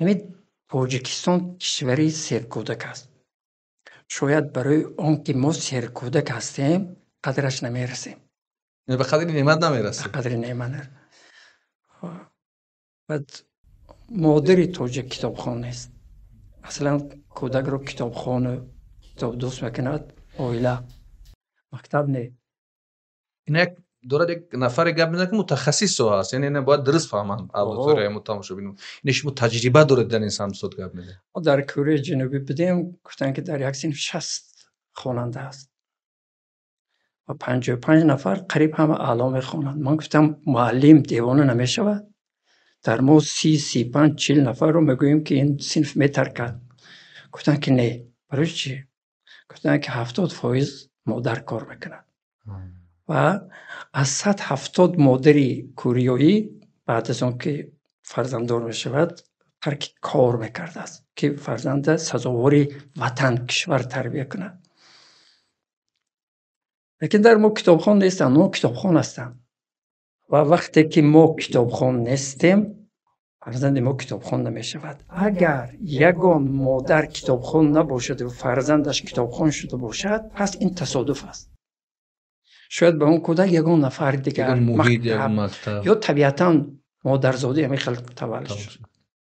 یعنی تاجیکستان کشوری سرکودک است. شاید برای آنکه ما سرکودک هستیم قدرش نمیرسیم، یعنی به قدر نعمت نمیرسیم. به قدر نعمت. بعد مادری تاجیک کتابخانه است. اصلا کودک رو کتابخانه کتاب دوست میکند، اویلا مکتب نه. این یک دورت یک نفر گپ میزنه که متخصص هست، یعنی باید درست فهمن اولتر متامشو ببینیم اینش تجربه داره در انسان صد گپ میزنه. در کره جنوبی بدیم گفتن که در یک صنف 60 خواننده است و 55 نفر قریب همه اعلا میخوانند. من گفتم معلم دیوانه نمیشود؟ در ما 30 35 40 نفر رو میگوییم که این صنف میترکد. گفتن که نه. برای چی؟ گفتن که 70% مادر کار میکند و از 170 مادری کوریایی بعد از اون که فرزنددار میشود ترک کار میکرده است که فرزند سزاوار وطن کشور تربیت کند. لیکن در ما کتابخوان نیستن، ما کتابخوان هستن و وقتی که ما کتابخوان نیستیم فرزند ما کتابخوان نمیشود. اگر یگان مادر کتابخوان نباشد و فرزندش کتابخوان شده باشد پس این تصادف است. شاید به اون کودک یگان نفر دیگر محیط مکتب یا طبیعتاً مادرزاده همین خلق تولد شد.